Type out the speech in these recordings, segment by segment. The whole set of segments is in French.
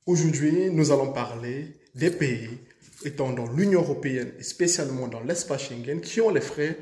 Aujourd'hui, nous allons parler des pays étant dans l'Union européenne et spécialement dans l'espace Schengen qui ont les frais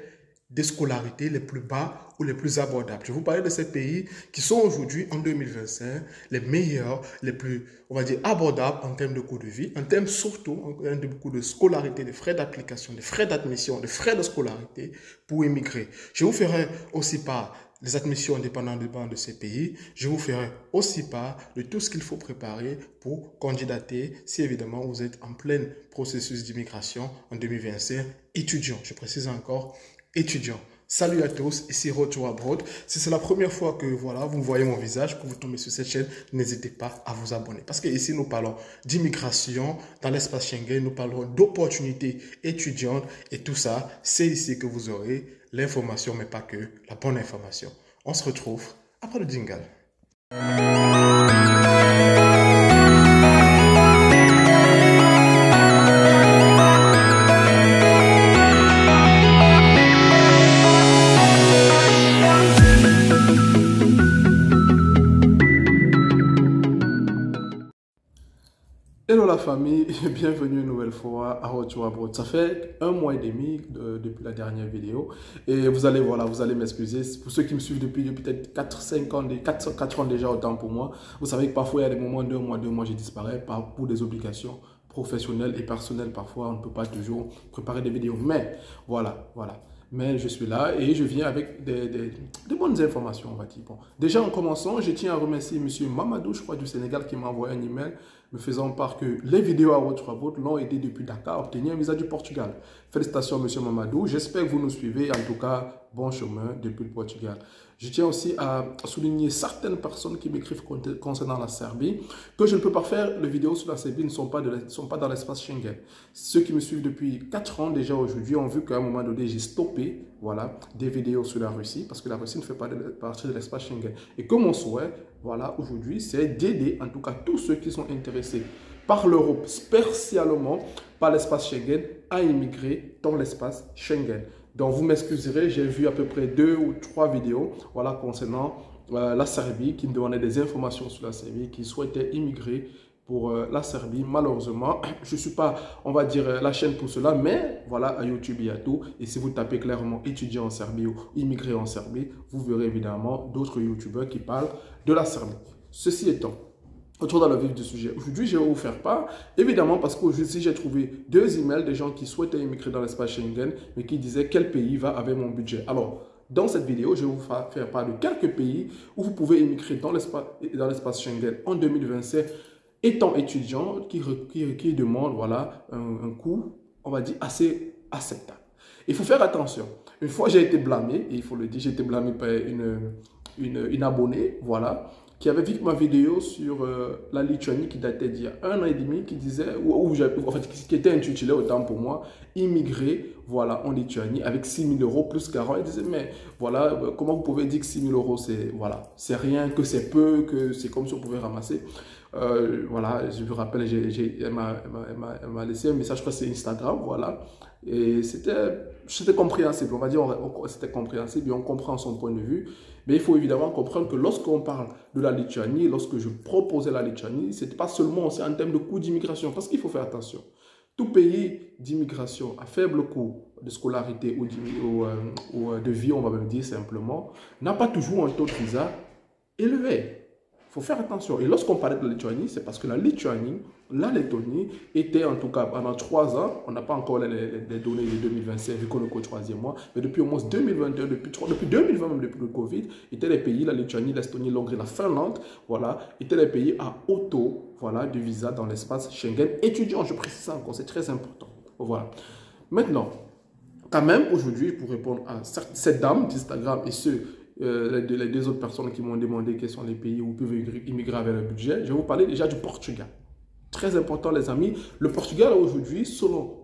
de scolarité les plus bas ou les plus abordables. Je vais vous parler de ces pays qui sont aujourd'hui, en 2025, les meilleurs, les plus, on va dire, abordables en termes de coût de vie, en termes surtout en termes de coût de scolarité, de frais d'application, de frais d'admission, de frais de scolarité pour immigrer. Je vous ferai aussi part des admissions indépendamment de ces pays. Je vous ferai aussi part de tout ce qu'il faut préparer pour candidater si évidemment vous êtes en plein processus d'immigration en 2025, étudiant. Je précise encore, étudiant. Salut à tous, ici Road to Abroad. Si c'est la première fois que vous voyez mon visage, que vous tombez sur cette chaîne, n'hésitez pas à vous abonner. Parce que ici, nous parlons d'immigration dans l'espace Schengen, nous parlons d'opportunités étudiantes et tout ça, c'est ici que vous aurez l'information, mais pas que, la bonne information. On se retrouve après le jingle. Hello la famille, bienvenue une nouvelle fois à Road to Abroad. Ça fait un mois et demi depuis la dernière vidéo et vous allez m'excuser. Pour ceux qui me suivent depuis peut-être 4 ans déjà, autant pour moi. Vous savez que parfois il y a des moments, 2 mois, je disparais pour des obligations professionnelles et personnelles. Parfois on ne peut pas toujours préparer des vidéos, mais voilà. Mais je suis là et je viens avec de bonnes informations, on va dire. Bon. Déjà, en commençant, je tiens à remercier M. Mamadou, je crois, du Sénégal, qui m'a envoyé un email me faisant part que les vidéos à votre vote l'ont aidé depuis Dakar à obtenir un visa du Portugal. Félicitations, M. Mamadou. J'espère que vous nous suivez. En tout cas, bon chemin depuis le Portugal. Je tiens aussi à souligner certaines personnes qui m'écrivent concernant la Serbie, que je ne peux pas faire les vidéos sur la Serbie, ne sont pas dans l'espace Schengen. Ceux qui me suivent depuis 4 ans déjà aujourd'hui ont vu qu'à un moment donné, j'ai stoppé des vidéos sur la Russie, parce que la Russie ne fait pas partie de l'espace Schengen. Et que mon souhait, aujourd'hui, c'est d'aider en tout cas tous ceux qui sont intéressés par l'Europe, spécialement par l'espace Schengen, à immigrer dans l'espace Schengen. Donc, vous m'excuserez, j'ai vu à peu près 2 ou 3 vidéos concernant la Serbie, qui me demandaient des informations sur la Serbie, qui souhaitaient immigrer pour la Serbie. Malheureusement, je ne suis pas, on va dire, la chaîne pour cela, mais voilà, à YouTube, il y a tout. Et si vous tapez clairement étudiant en Serbie ou immigré en Serbie, vous verrez évidemment d'autres YouTubeurs qui parlent de la Serbie. Ceci étant, retour dans le vif du sujet. Aujourd'hui, je vais vous faire part, évidemment, parce qu'aujourd'hui, j'ai trouvé 2 emails de gens qui souhaitaient immigrer dans l'espace Schengen, mais qui disaient quel pays va avec mon budget. Alors, dans cette vidéo, je vais vous faire part de quelques pays où vous pouvez immigrer dans l'espace Schengen en 2025, étant étudiant, qui demande un coût, on va dire, assez acceptable. Il faut faire attention. Une fois, j'ai été blâmé, et il faut le dire, j'ai été blâmé par une abonnée, qui avait vu ma vidéo sur la Lituanie qui datait d'il y a 1 an et demi, qui disait, qui était intitulé autant pour moi, immigrer, en Lituanie avec 6 000 € plus garant. Il disait, mais comment vous pouvez dire que 6 000 €, c'est rien, que c'est peu, que c'est comme si on pouvait ramasser. Je vous rappelle, elle m'a laissé un message, je crois que c'est Instagram, et c'était compréhensible, on va dire, c'était compréhensible et on comprend son point de vue. Mais il faut évidemment comprendre que lorsqu'on parle de la Lituanie, lorsque je proposais la Lituanie, ce n'était pas seulement aussi en termes de coût d'immigration, parce qu'il faut faire attention. Tout pays d'immigration à faible coût de scolarité ou de vie, on va même dire simplement, n'a pas toujours un taux de visa élevé. Il faut faire attention. Et lorsqu'on parlait de la Lituanie, c'est parce que la Lettonie était en tout cas pendant 3 ans, on n'a pas encore les données de 2025 vu qu'on est au 3e mois, mais depuis au moins 2021, depuis 2020 même depuis le Covid, étaient les pays, la Lituanie, l'Estonie, l'Hongrie, la Finlande, étaient les pays à haut taux de visa dans l'espace Schengen étudiant. Je précise ça encore, c'est très important. Maintenant, quand même aujourd'hui, pour répondre à cette dame d'Instagram et les 2 autres personnes qui m'ont demandé quels sont les pays où ils peuvent immigrer avec le budget, je vais vous parler déjà du Portugal. Très important les amis, le Portugal aujourd'hui, selon,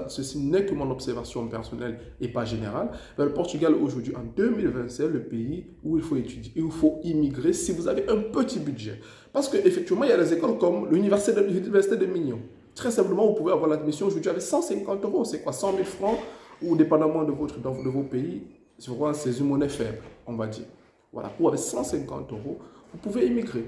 ceci n'est que mon observation personnelle et pas générale, mais le Portugal aujourd'hui en 2020, c'est le pays où il faut étudier, où il faut immigrer si vous avez un petit budget. Parce qu'effectivement, il y a des écoles comme l'université de Mignon. Très simplement, vous pouvez avoir l'admission aujourd'hui avec 150 €, c'est quoi, 100 000 francs, ou dépendamment de vos pays, c'est une monnaie faible, on va dire. Ou avec 150 €, vous pouvez immigrer.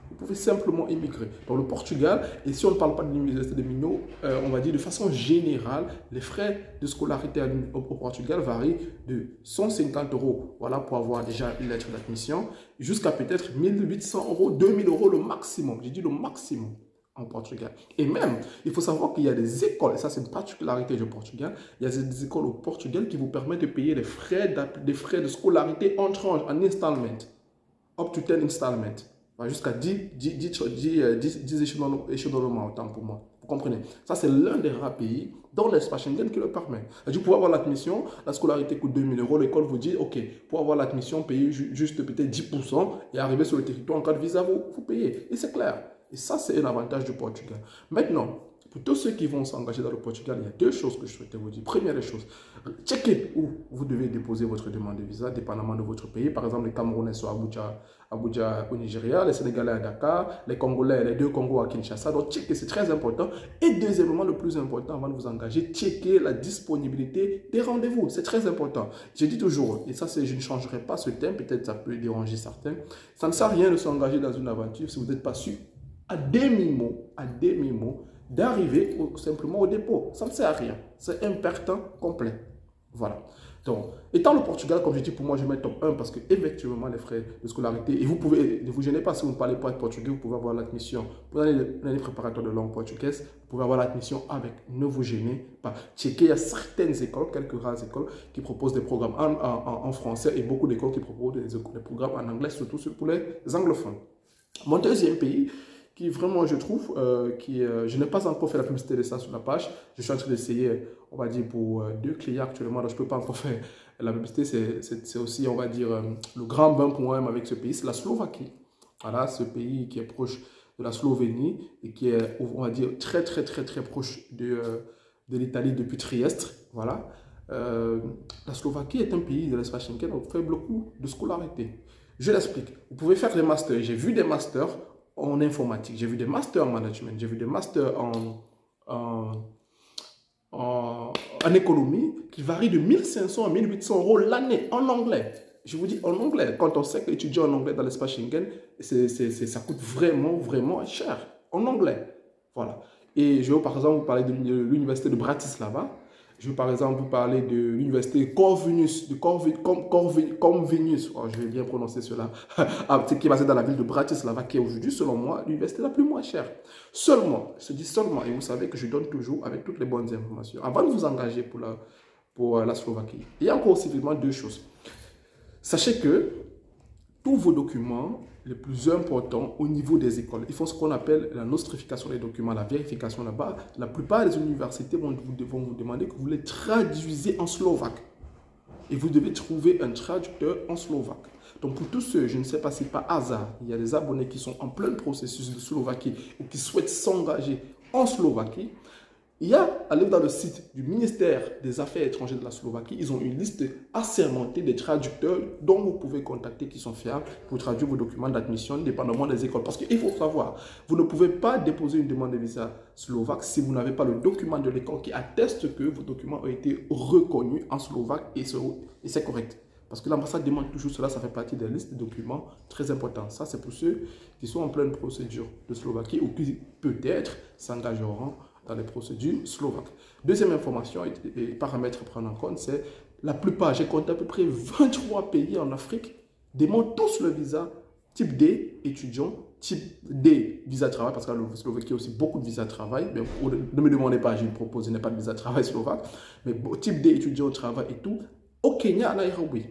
vous pouvez simplement immigrer. Dans le Portugal, et si on ne parle pas de l'université de Minho, on va dire de façon générale, les frais de scolarité au Portugal varient de 150 euros, voilà, pour avoir déjà une lettre d'admission, jusqu'à peut-être 1800 euros, 2000 euros le maximum. J'ai dit le maximum en Portugal. Et même, il faut savoir qu'il y a des écoles, et ça c'est une particularité du Portugal, il y a des écoles au Portugal qui vous permettent de payer les frais de scolarité en tranche, en installment, up to 10 installments, jusqu'à 10 échelonnements, autant pour moi. Vous comprenez? Ça c'est l'un des rares pays dans l'espace Schengen qui le permet. Du pour avoir l'admission, la scolarité coûte 2000 euros, l'école vous dit, ok, pour avoir l'admission, payez juste peut-être 10% et arriver sur le territoire en cas de visa, vous payez. Et c'est clair. Et ça, c'est un avantage du Portugal. Maintenant, pour tous ceux qui vont s'engager dans le Portugal, il y a deux choses que je souhaitais vous dire. Première des choses, checkez où vous devez déposer votre demande de visa, dépendamment de votre pays. Par exemple, les Camerounais sont à Abuja au Nigeria, les Sénégalais à Dakar, les Congolais, les deux Congos à Kinshasa. Donc, checkez, c'est très important. Et deuxièmement, le plus important avant de vous engager, checkez la disponibilité des rendez-vous. C'est très important. Je dis toujours, et ça, je ne changerai pas ce thème, peut-être ça peut déranger certains. Ça ne sert à rien de s'engager dans une aventure si vous n'êtes pas sûr à demi-mot, d'arriver simplement au dépôt. Ça ne sert à rien. C'est un perdant complet. Voilà. Donc, étant le Portugal, comme je dis, pour moi, je mets top 1 parce que effectivement les frais de scolarité, et vous pouvez, ne vous gênez pas si vous ne parlez pas portugais, vous pouvez avoir l'admission pour l'année préparatoire de langue portugaise, vous pouvez avoir l'admission avec, ne vous gênez pas. Checkez, il y a certaines écoles, quelques rares écoles qui proposent des programmes en français et beaucoup d'écoles qui proposent des programmes en anglais, surtout pour les anglophones. Mon deuxième pays, qui vraiment, je trouve, je n'ai pas encore fait la publicité de ça sur la page. Je suis en train d'essayer, on va dire, pour deux clients actuellement, donc je ne peux pas encore faire la publicité. C'est aussi, on va dire, le grand bain pour moi-même avec ce pays, c'est la Slovaquie. Voilà, ce pays qui est proche de la Slovénie et qui est, on va dire, très proche de l'Italie depuis Trieste. Voilà. La Slovaquie est un pays de l'espace Schengen, on fait beaucoup de scolarité. Je l'explique. Vous pouvez faire des masters. J'ai vu des masters en informatique, j'ai vu des masters en management, j'ai vu des masters en économie qui varient de 1500 à 1800 euros l'année en anglais. Je vous dis en anglais. Quand on sait qu'étudier en anglais dans l'espace Schengen, ça coûte vraiment cher. En anglais. Voilà. Et je vais par exemple vous parler de l'université de Bratislava. Je vais par exemple vous parler de l'université Corvinus, oh, je vais bien prononcer cela, qui est basée dans la ville de Bratislava, qui est aujourd'hui, selon moi, l'université la plus moins chère. Seulement, je dis seulement, et vous savez que je donne toujours avec toutes les bonnes informations, avant de vous engager pour la Slovaquie. Il y a encore aussi vraiment deux choses. Sachez que tous vos documents les plus importants au niveau des écoles, ils font ce qu'on appelle la nostrification des documents, la vérification là-bas. La plupart des universités vont vous demander que vous les traduisez en slovaque. Et vous devez trouver un traducteur en slovaque. Donc pour tous ceux, je ne sais pas si par hasard, il y a des abonnés qui sont en plein processus de Slovaquie ou qui souhaitent s'engager en Slovaquie, il y a, allez dans le site du ministère des Affaires étrangères de la Slovaquie, ils ont une liste assermentée des traducteurs dont vous pouvez contacter, qui sont fiables pour traduire vos documents d'admission, dépendamment des écoles. Parce qu'il faut savoir, vous ne pouvez pas déposer une demande de visa slovaque si vous n'avez pas le document de l'école qui atteste que vos documents ont été reconnus en slovaque et c'est correct. Parce que l'ambassade demande toujours cela, ça fait partie des listes de documents très importants. Ça, c'est pour ceux qui sont en pleine procédure de Slovaquie ou qui peut-être s'engageront dans les procédures slovaques. Deuxième information et paramètre à prendre en compte, c'est la plupart, j'ai compté à peu près 23 pays en Afrique, demandent tous le visa type D, étudiant, type D, visa travail, parce que la Slovaquie a aussi beaucoup de visa travail. Mais ne me demandez pas, je ne propose, je n'ai pas de visa travail slovaque, mais type D, étudiant, travail et tout, au Kenya, à Nairobi.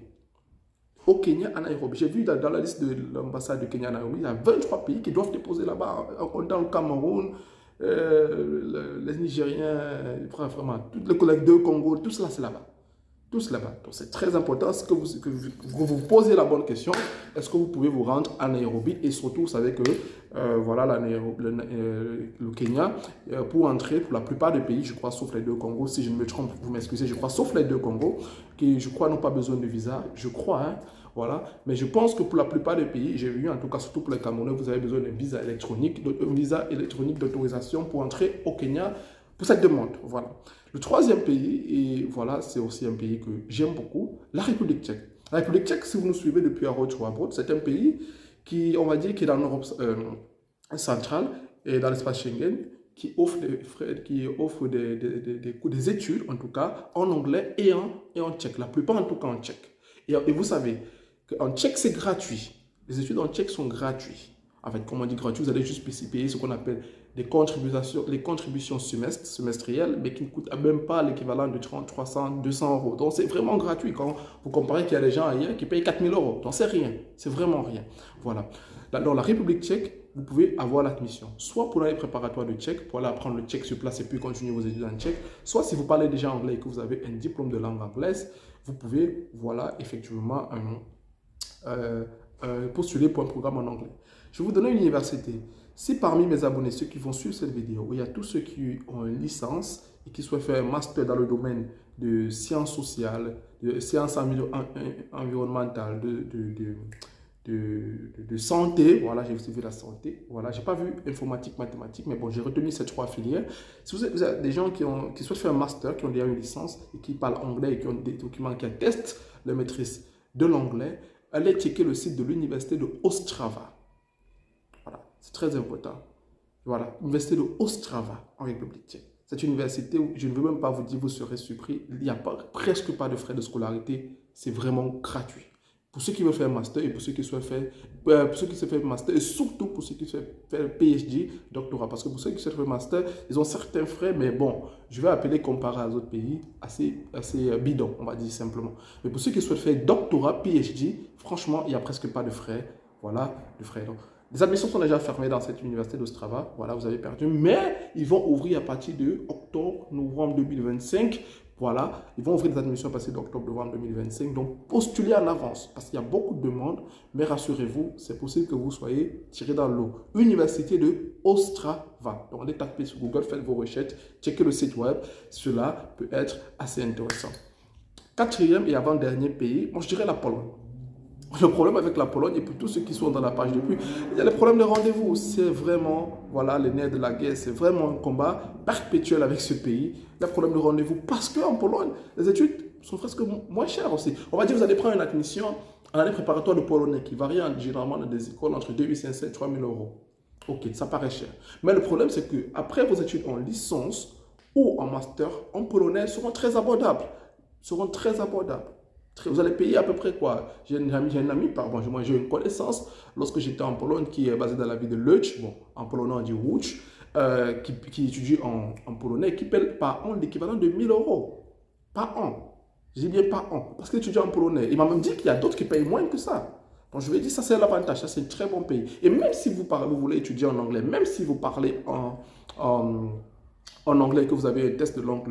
Au Kenya, à Nairobi. J'ai vu dans la liste de l'ambassade du Kenya à Nairobi, il y a 23 pays qui doivent déposer là-bas, en comptant le Cameroun, les Nigériens, vraiment, tous les collègues de Congo, tout cela c'est là-bas. Tous là-bas. Donc c'est très important que vous posez la bonne question. Est-ce que vous pouvez vous rendre à Nairobi? Et surtout, vous savez que voilà, le Kenya, pour entrer, pour la plupart des pays, je crois, sauf les deux Congos, si je ne me trompe, vous m'excusez, je crois, sauf les deux Congos, qui je crois n'ont pas besoin de visa, je crois, hein. Voilà. Mais je pense que pour la plupart des pays, j'ai vu, en tout cas surtout pour les Camerounais, vous avez besoin d'un visa électronique d'autorisation pour entrer au Kenya pour cette demande. Voilà. Le troisième pays, et voilà, c'est aussi un pays que j'aime beaucoup, la République tchèque. La République tchèque, si vous nous suivez depuis à Road, c'est un pays qui, on va dire, qui est dans l'Europe centrale et dans l'espace Schengen qui offre des études, en tout cas, en anglais et en tchèque. La plupart, en tout cas, en tchèque. Et vous savez qu'en tchèque, c'est gratuit. Les études en tchèque sont gratuites. En fait, comme on dit gratuit, vous allez juste payer ce qu'on appelle les contributions semestrielles, mais qui ne coûtent même pas l'équivalent de 30, 300, 200 euros. Donc, c'est vraiment gratuit quand vous comparez qu'il y a des gens ailleurs qui payent 4000 euros. Donc, c'est rien. C'est vraiment rien. Voilà. Dans la République tchèque, vous pouvez avoir l'admission, soit pour l'année préparatoire de tchèque, pour aller apprendre le tchèque sur place et puis continuer vos études en tchèque, soit si vous parlez déjà anglais et que vous avez un diplôme de langue anglaise, vous pouvez, voilà, effectivement, postuler pour un programme en anglais. Je vais vous donner une université. Si parmi mes abonnés, ceux qui vont suivre cette vidéo, il y a tous ceux qui ont une licence et qui souhaitent faire un master dans le domaine de sciences sociales, de sciences environnementales, de santé, voilà, j'ai aussi vu la santé, voilà, j'ai pas vu informatique, mathématiques, mais bon, j'ai retenu ces trois filières. Si vous avez des gens qui souhaitent faire un master, qui ont déjà une licence et qui parlent anglais et qui ont des documents qui attestent la maîtrise de l'anglais, allez checker le site de l'université de Ostrava. Voilà, c'est très important. Voilà, l'université de Ostrava en République tchèque. Cette université où je ne veux même pas vous dire, vous serez surpris, il n'y a presque pas de frais de scolarité, c'est vraiment gratuit. Pour ceux qui veulent faire master et pour ceux qui souhaitent faire, master et surtout pour ceux qui souhaitent faire PhD, doctorat. Parce que pour ceux qui souhaitent faire master, ils ont certains frais, mais bon, je vais appeler comparé aux autres pays assez bidon, on va dire simplement. Mais pour ceux qui souhaitent faire doctorat, PhD, franchement, il n'y a presque pas de frais. Voilà, de frais. Donc, les admissions sont déjà fermées dans cette université d'Ostrava. Voilà, vous avez perdu. Mais ils vont ouvrir à partir de octobre, novembre 2025. Voilà, ils vont ouvrir des admissions à partir d'octobre, novembre 2025. Donc, postulez en avance parce qu'il y a beaucoup de demandes. Mais rassurez-vous, c'est possible que vous soyez tiré dans l'eau. Université de Ostrava. Donc, allez taper sur Google, faites vos recherches, checkez le site web. Cela peut être assez intéressant. Quatrième et avant-dernier pays, moi je dirais la Pologne. Le problème avec la Pologne, et pour tous ceux qui sont dans la page depuis, il y a le problème de rendez-vous. C'est vraiment, voilà, les nerfs de la guerre. C'est vraiment un combat perpétuel avec ce pays. Le problème de rendez-vous, parce qu'en Pologne, les études sont presque moins chères aussi. On va dire, vous allez prendre une admission en année préparatoire de polonais qui varie généralement dans des écoles entre 2500 et 3000 euros. Ok, ça paraît cher. Mais le problème, c'est que après vos études en licence ou en master, en polonais, seront très abordables. Seront très abordables. Vous allez payer à peu près quoi? J'ai un ami, pardon, moi j'ai une connaissance, lorsque j'étais en Pologne, qui est basée dans la ville de Lodz, bon, en polonais on dit Łódź, qui étudie en polonais, qui paie par an l'équivalent de 1000 euros. Par an. Je dis bien par an, parce qu'il étudie en polonais. Il m'a même dit qu'il y a d'autres qui payent moins que ça. Donc je lui ai dit, ça c'est l'avantage, ça c'est un très bon pays. Et même si vous voulez étudier en anglais, même si vous parlez en anglais, que vous avez un test de langue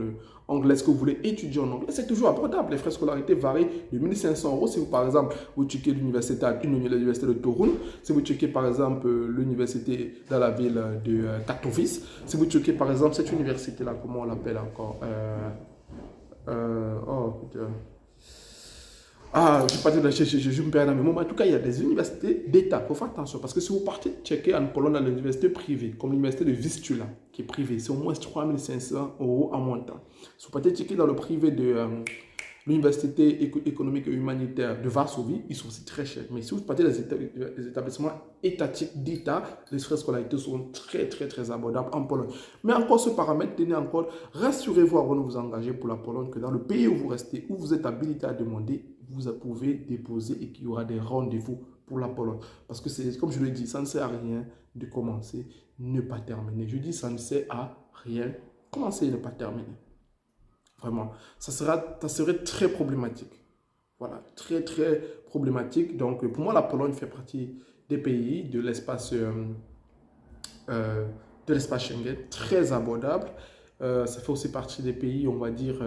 anglaise, que vous voulez étudier en anglais, c'est toujours abordable. Les frais de scolarité varient de 1500 euros. Si vous, par exemple, vous checkez l'université de Torun, si vous checkez, par exemple, l'université dans la ville de Katowice, si vous checkez, par exemple, cette université-là, comment on l'appelle encore oh, putain. Ah, je me perds dans mes mots. En tout cas, il y a des universités d'État. Il faut faire attention parce que si vous partez checker en Pologne dans l'université privée, comme l'université de Vistula, qui est privée, c'est au moins 3500 euros en montant. Si vous partez checker dans le privé de l'université économique et humanitaire de Varsovie, ils sont aussi très chers. Mais si vous partez dans les établissements étatiques d'État, les frais de scolarité sont très abordables en Pologne. Mais encore ce paramètre, tenez en compte, rassurez-vous avant de vous engager pour la Pologne que dans le pays où vous restez, où vous êtes habilité à demander, vous pouvez déposer et qu'il y aura des rendez-vous pour la Pologne. Parce que c'est comme je le dis, ça ne sert à rien de commencer, ne pas terminer. Je dis ça ne sert à rien, commencer et ne pas terminer. Vraiment, ça serait très problématique. Voilà, très problématique. Donc, pour moi, la Pologne fait partie des pays de l'espace Schengen, très abordable. Ça fait aussi partie des pays, on va dire,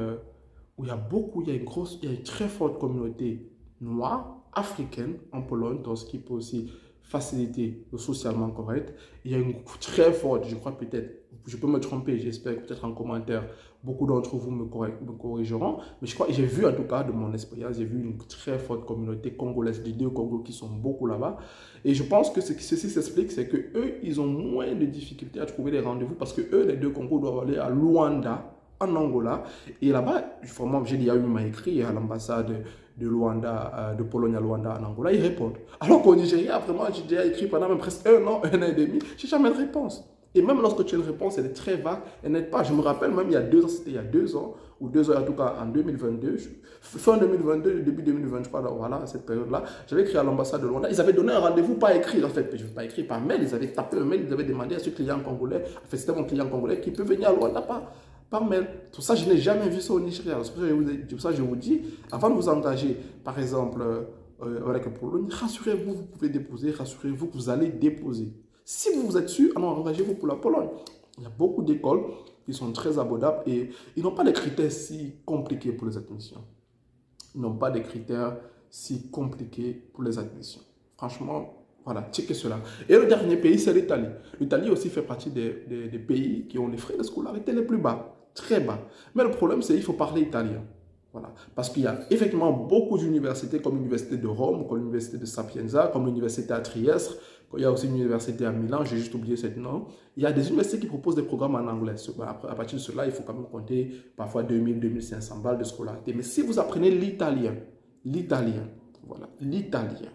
où il y a une très forte communauté noire, africaine en Pologne, donc ce qui peut aussi faciliter le socialement correct. Il y a une très forte, je crois peut-être, je peux me tromper, j'espère que peut-être en commentaire, beaucoup d'entre vous me corrigeront, mais je crois, j'ai vu en tout cas de mon expérience, j'ai vu une très forte communauté congolaise, des deux Congos qui sont beaucoup là-bas. Et je pense que ceci s'explique, c'est que eux, ils ont moins de difficultés à trouver des rendez-vous parce que eux, les deux Congos doivent aller à Luanda, en Angola. Et là-bas, vraiment, j'ai dit, il m'a écrit à l'ambassade de Luanda, de Pologne à Luanda en Angola, ils répondent. Alors qu'au Nigeria, vraiment, j'ai déjà écrit pendant même presque un an et demi, j'ai jamais de réponse. Et même lorsque tu as une réponse, elle est très vague, elle n'aide pas. Je me rappelle même il y a 2 ans, c'était il y a 2 ans, ou 2 ans en tout cas en 2022, fin 2022, début 2023, voilà, à cette période-là, j'avais écrit à l'ambassade de Luanda, ils avaient donné un rendez-vous pas écrit, en fait, je ne veux pas écrit par mail, ils avaient tapé un mail, ils avaient demandé à ce client congolais, en fait c'était mon client congolais, qui peut venir à Luanda par mail. Tout ça, je n'ai jamais vu ça au Nigeria. C'est pour ça que je vous dis, avant de vous engager, par exemple, avec la Pologne, rassurez-vous, vous pouvez déposer, rassurez-vous que vous allez déposer. Si vous êtes sûr, alors engagez-vous pour la Pologne. Il y a beaucoup d'écoles qui sont très abordables et ils n'ont pas des critères si compliqués pour les admissions. Ils n'ont pas des critères si compliqués pour les admissions. Franchement, voilà, checkez cela. Et le dernier pays, c'est l'Italie. L'Italie aussi fait partie des pays qui ont les frais de scolarité les plus bas, très bas. Mais le problème, c'est qu'il faut parler italien. Voilà. Parce qu'il y a effectivement beaucoup d'universités comme l'université de Rome, comme l'université de Sapienza, comme l'université à Trieste, il y a aussi une université à Milan, j'ai juste oublié ce nom. Il y a des universités qui proposent des programmes en anglais. À partir de cela, il faut quand même compter parfois 2000, 2500 balles de scolarité. Mais si vous apprenez l'italien, voilà, l'italien,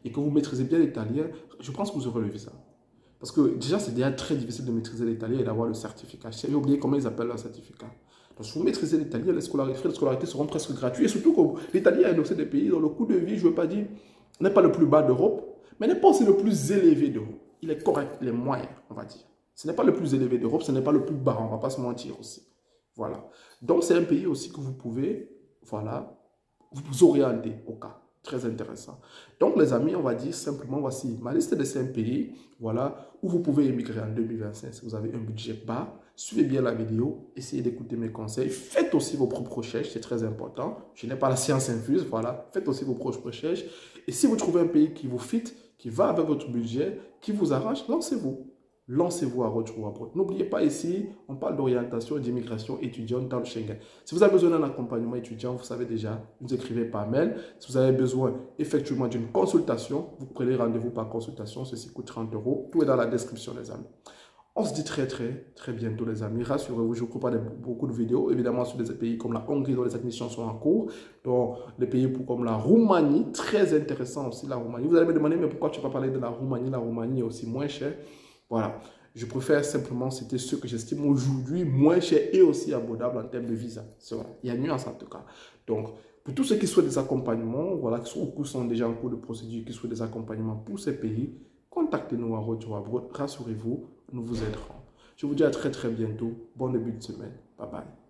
et que vous maîtrisez bien l'italien, je pense que vous aurez le visa. Parce que déjà, c'est déjà très difficile de maîtriser l'italien et d'avoir le certificat. J'ai oublié comment ils appellent leur certificat. Donc, si vous maîtrisez l'italien, les frais de scolarité seront presque gratuits. Et surtout que l'Italie est aussi des pays dont le coût de vie, je ne veux pas dire, n'est pas le plus bas d'Europe, mais n'est pas aussi le plus élevé d'Europe. Il est correct, il est moyen, on va dire. Ce n'est pas le plus élevé d'Europe, ce n'est pas le plus bas, on ne va pas se mentir aussi. Voilà. Donc, c'est un pays aussi que vous pouvez, voilà, vous orienter au cas. Très intéressant. Donc, les amis, on va dire simplement, voici ma liste de 5 pays, voilà, où vous pouvez émigrer en 2025 si vous avez un budget bas. Suivez bien la vidéo, essayez d'écouter mes conseils. Faites aussi vos propres recherches, c'est très important. Je n'ai pas la science infuse, voilà. Faites aussi vos propres recherches. Et si vous trouvez un pays qui vous fit, qui va avec votre budget, qui vous arrange, lancez-vous. Lancez-vous à votre rapport. N'oubliez pas ici, on parle d'orientation et d'immigration étudiante dans le Schengen. Si vous avez besoin d'un accompagnement étudiant, vous savez déjà, vous écrivez par mail. Si vous avez besoin effectivement d'une consultation, vous prenez rendez-vous par consultation. Ceci coûte 30 €. Tout est dans la description, les amis. On se dit très bientôt, les amis. Rassurez-vous, je ne coupe pas beaucoup de vidéos. Évidemment, sur des pays comme la Hongrie, dont les admissions sont en cours. Dans les pays comme la Roumanie, très intéressant aussi la Roumanie. Vous allez me demander, mais pourquoi tu ne vas pas parler de la Roumanie? La Roumanie est aussi moins chère. Voilà, je préfère simplement citer ceux que j'estime aujourd'hui moins chers et aussi abordables en termes de visa. Vrai. Il y a une nuance en tout cas. Donc, pour tous ceux qui souhaitent des accompagnements, voilà, qui sont déjà en cours de procédure, qui souhaitent des accompagnements pour ces pays, contactez-nous à Road to Abroad. Rassurez-vous, nous vous aiderons. Je vous dis à très bientôt. Bon début de semaine. Bye bye.